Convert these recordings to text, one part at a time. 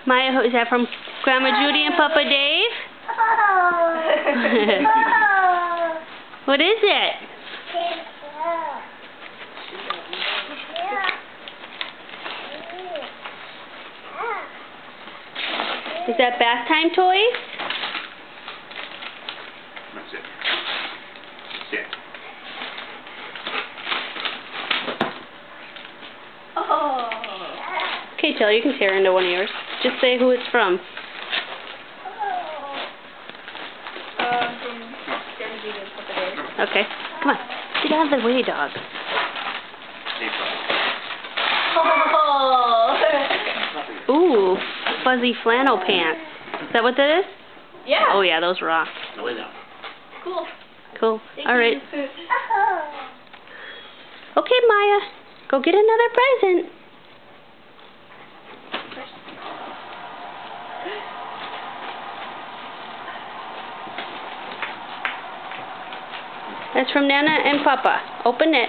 Maya, is that from Grandma Judy and Papa Dave? What is it? Is that bath time toys? That's it. That's it. Oh. Okay, Taylor, you can tear into one of yours. Just say who it's from. From Grandma Judy and Papa Dave. Okay. Come on. Get out of the way, dog. Oh. Ooh, fuzzy flannel pants. Is that what that is? Yeah. Oh, yeah, those rock. No way now. Cool. Cool. Thank All right. you. Okay, Maya. Go get another present. That's from Nana and Papa. Open it.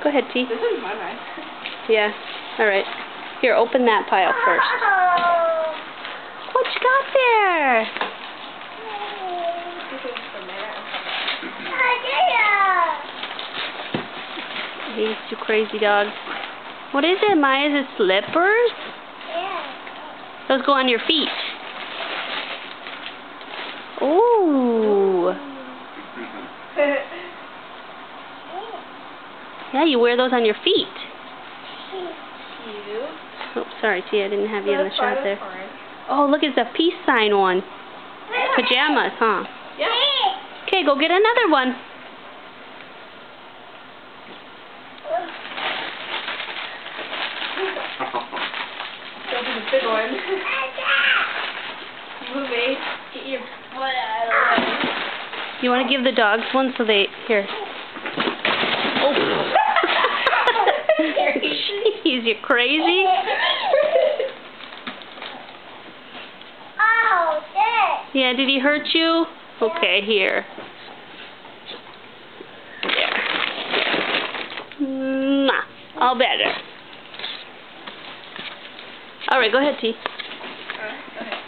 Go ahead, T. This is my mind. Yeah. All right. Here, open that pile first. What you got there? This is from Nana and He's too crazy, dog. What is it, Maya? Is it slippers? Those go on your feet. Ooh. Papa. Yeah, you wear those on your feet. Cute. Oh, sorry, T. I didn't have you in the That's shot fine, there. that's fine. Oh, look, it's a peace sign one. Pajamas, huh? Yeah. Okay, go get another one. Open the big one. Movie. Get your foot out of the way. You want to give the dogs one so they... Here. Oh. Jeez, you crazy? Yeah, did he hurt you? Okay, here. There. Mwah. All better. All right, go ahead, T. Okay.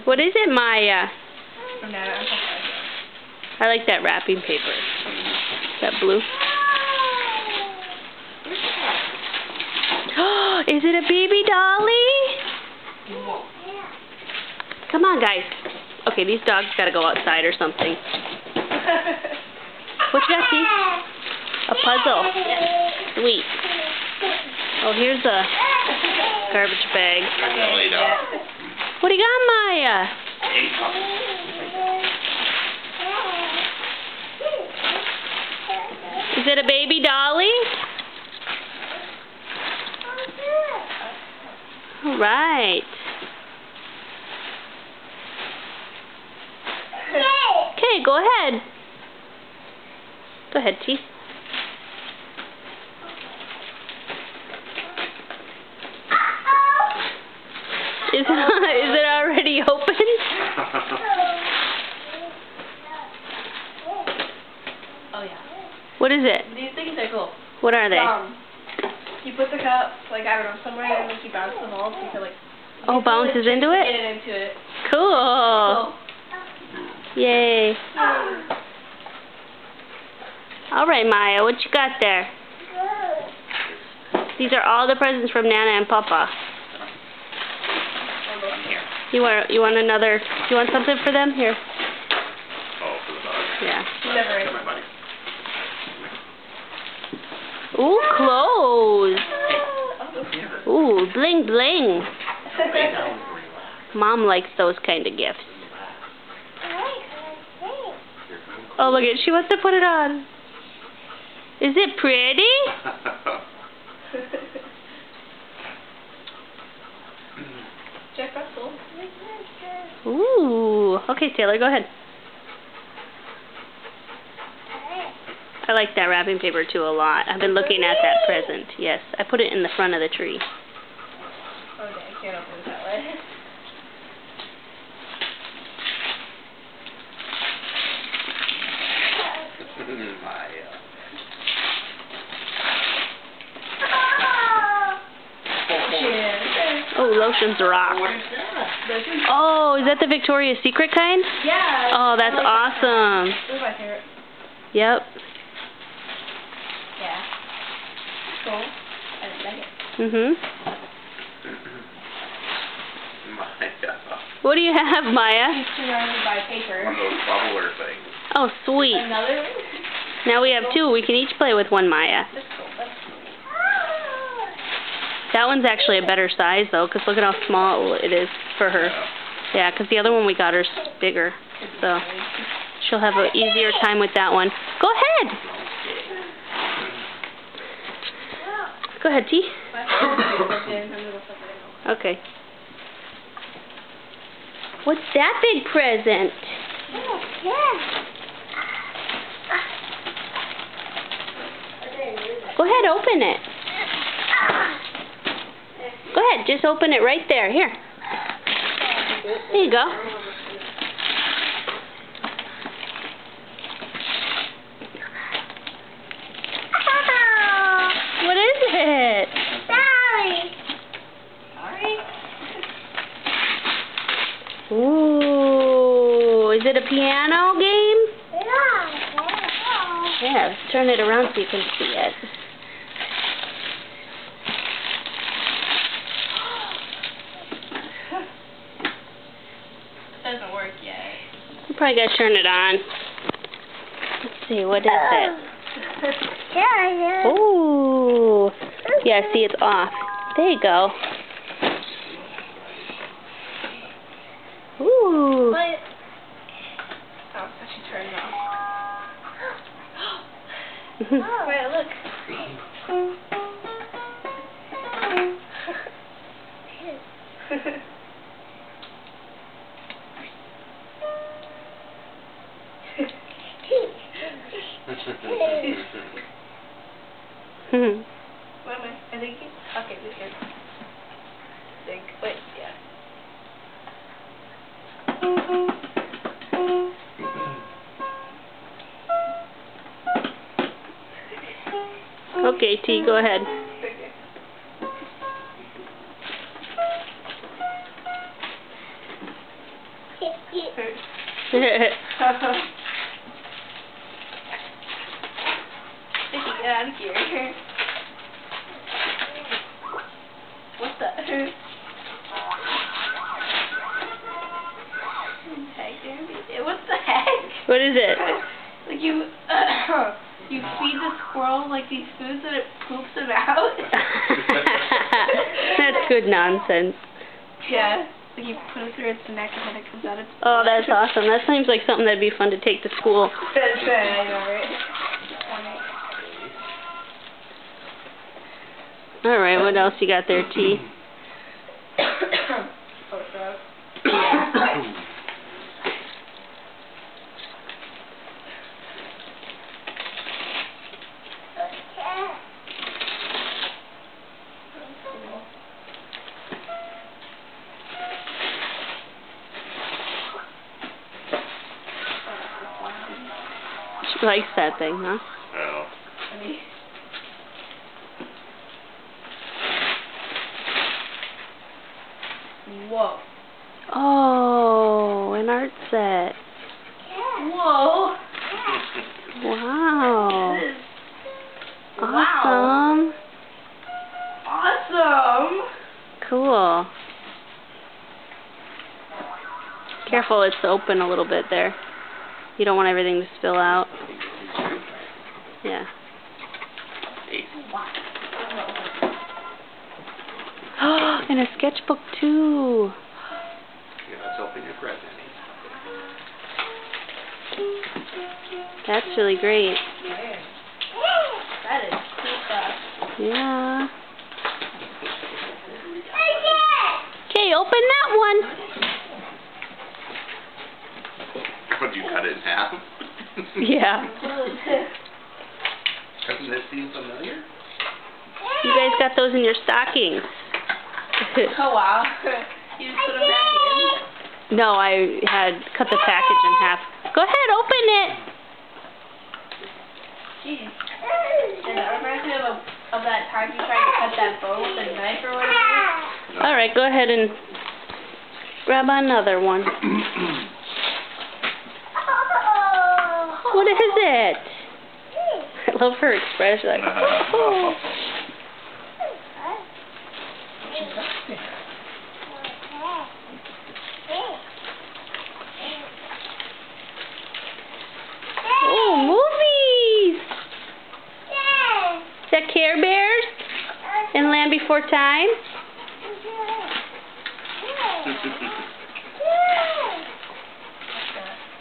What is it, Maya? From Nana and Papa. I like that wrapping paper. That blue. Is it a baby dolly? Come on, guys. Okay, these dogs gotta go outside or something. What you got, T? A puzzle. Sweet. Oh, here's a garbage bag. What do you got, Maya? Is it a baby dolly? All right. Okay, go ahead. Go ahead, T. Is it already open? Oh yeah. What is it? These things are cool. What are they? You put the cup, like, I don't know, somewhere, and then you bounce them all, so you can, like... Oh, bounces into it? Get it into it. Cool. Yay. All right, Maya, what you got there? These are all the presents from Nana and Papa. You want another? You want something for them? Here. Oh, for the dog. Yeah. Never is. My buddy. Ooh, clothes. Ooh, bling bling. Mom likes those kind of gifts. Oh, look at, she wants to put it on. Is it pretty? Jack Russell. Ooh. Okay, Taylor, go ahead. I like that wrapping paper too a lot. I've been looking at that present. Yes, I put it in the front of the tree. Okay, I can't open that one. lotions rock. What is that? Oh, is that the Victoria's Secret kind? Yeah. Oh, that's I like awesome. That. This is my favorite. Yep. Yeah. Cool. I like it. Maya. What do you have, Maya? He's surrounded by paper. One of those bubbler things. Oh, sweet. Another one? Now we have two. We can each play with one Maya. That's cool. That's cool. That one's actually a better size, though, because look at how small it is for her. Yeah, because the other one we got her's bigger. So she'll have an easier time with that one. Go ahead. Go ahead, T. Okay. What's that big present? Go ahead, open it. Go ahead, just open it right there. Here. There you go. What is it? Ooh, is it a piano game? Yeah, let's turn it around so you can see it. Doesn't work yet. You probably gotta turn it on. Let's see, what is it? Ooh. Yeah, see, it's off. There you go. Ooh. What? Oh, I should turn it off. Wait, look. Wait a minute. I think it's... Okay, this here. Wait, yeah. Okay, T, go ahead. Get out of here. What the heck, dude? What the heck? What is it? Like you feed the squirrel like these foods and it poops them out. That's good nonsense. Yeah. Like you put it through its neck and then it comes out its Oh, that's awesome. That seems like something that'd be fun to take to school. That's right, I know, right? Alright, what else you got there, T? She likes that thing, huh? Oh. Whoa. Oh, an art set. Whoa. Wow. Wow. Awesome. Awesome. Cool. Careful, it's open a little bit there. You don't want everything to spill out. Yeah. And a sketchbook too. Yeah, let's open your present. That's really great. That is cool stuff. Yeah. Okay, open that one. Would you cut it in half? Yeah. Doesn't this seem familiar? You guys got those in your stockings. Oh wow. You just put them back in? No, I had cut the package in half. Go ahead, open it. Jeez. And that reminds me of that time you tried to cut that bow with a knife or whatever. No, Alright, go ahead and grab another one. What is it? I love her expression. Like, oh. Oh, movies! Is that Care Bears? And Land Before Time?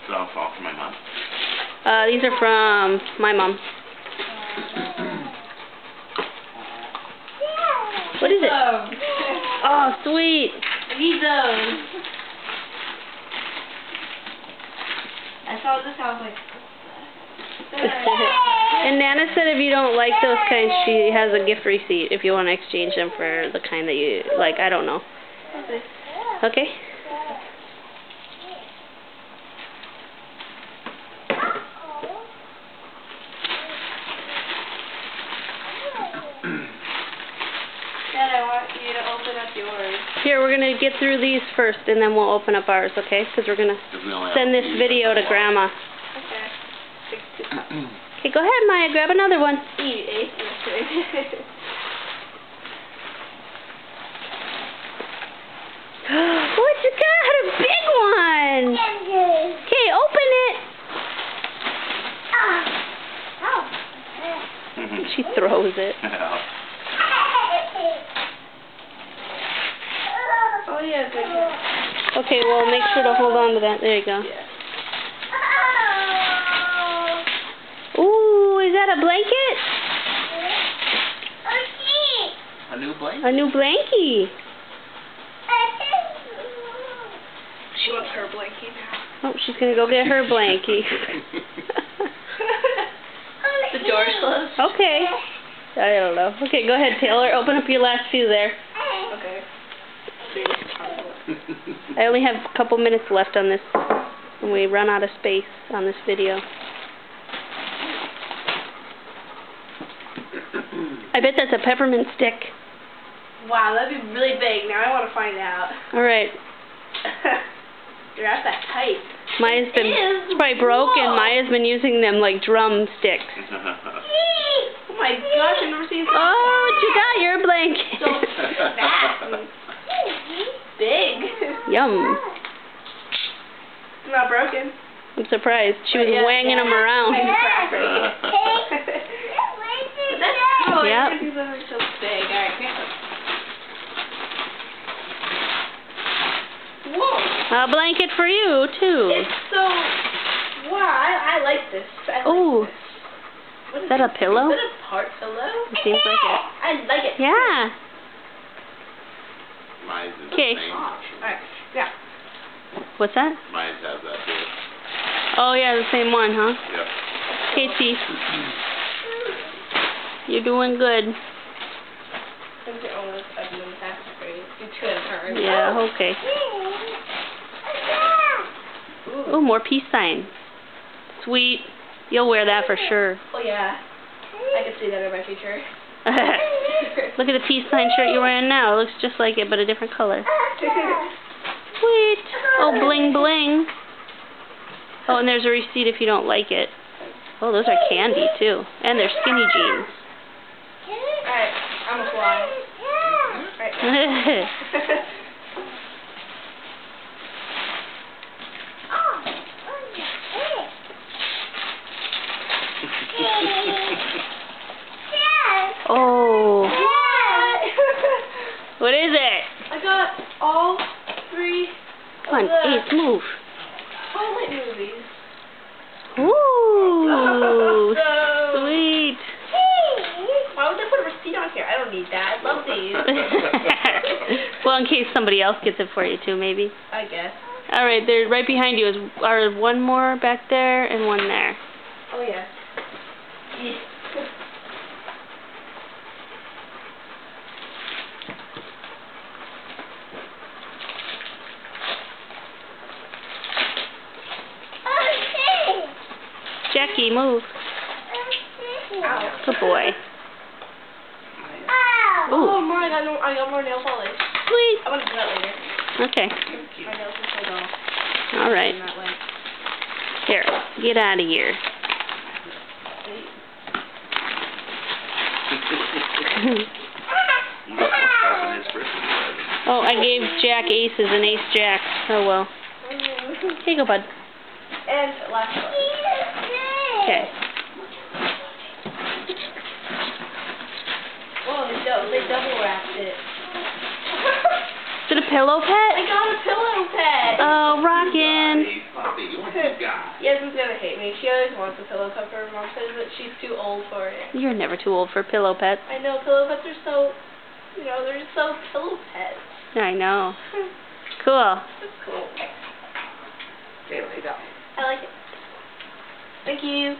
So I'll fall from my mom. These are from my mom. What is it? Oh, sweet. I need those. I saw this, I was like, And Nana said if you don't like those kinds, she has a gift receipt if you want to exchange them for the kind that you like. I don't know. Okay. Dad, I want you to open up yours. Here, we're going to get through these first, and then we'll open up ours, okay? Because we're going to send this video to Grandma. Okay. Okay, go ahead, Maya. Grab another one. You ate this. What you got? A big one. Okay, open it. She throws it. Oh, yeah, good. Okay, well, make sure to hold on to that. There you go. Yeah. Ooh, is that a blanket? A new blanket? A new blankie. She wants her blankie now. Oh, she's going to go get her blankie. The door's closed. Okay. I don't know. Okay, go ahead, Taylor. Open up your last few there. Okay. I only have a couple minutes left on this, and we run out of space on this video. I bet that's a peppermint stick. Wow, that'd be really big. Now I want to find out. All right. You're at that tight. Maya's been it's probably broken. Whoa. Maya's been using them like drumsticks. Oh my gosh, I've never seen something. Oh, what you got? Your blanket. So fat and big. Yum. It's not broken. I'm surprised. She was wanging them around. That's cool. Yep. These are so big. Alright, whoa. A blanket for you, too. It's so... Wow, I like this. Oh. Is that a pillow? Is that a part pillow? It seems like it. I like it. Yeah. Mine's is Okay. the same. Alright, yeah. What's that? Mine has that too. Oh, yeah, the same one, huh? Yep. Casey. You're doing good. Since you're almost up in the fast grade, you could turn. Yeah, okay. Oh, more peace sign. Sweet. You'll wear that for sure. Oh, yeah. I can see that in my future. Look at the peace sign shirt you're wearing now. It looks just like it, but a different color. Sweet. Oh, bling bling. Oh, and there's a receipt if you don't like it. Oh, those are candy, too. And they're skinny jeans. Alright, I'm a fly. Alright. Oh. What is it? I got all three. Come on, Ace, move. Twilight movies. Ooh, No. sweet. Why would they put a receipt on here? I don't need that. I love these. Well, in case somebody else gets it for you too, maybe. I guess. All right, they're right behind you. Are one more back there and one there. Oh, yeah. Jackie, move. Ow. Good boy. Oh, my, I got more nail polish. Sweet. I want to do that later. Okay. My nails are so dull. All right. In that way. Here, get out of here. You must have opened his Christmas present. Oh, I gave Jack aces and ace jack. Oh well. Here you go, bud. And last one. Okay. Whoa, they double wrapped it. Is it a pillow I pet? got a pillow pet. Oh, Rockin'. Hey, puppy, what you got? Yasmin's gonna hate me. She always wants a pillow pet for her mom says that she's too old for it. You're never too old for a pillow pet. I know pillow pets are so, they're just so pillow pets. I know. Cool. That's cool. There we go. I like it. Thank you.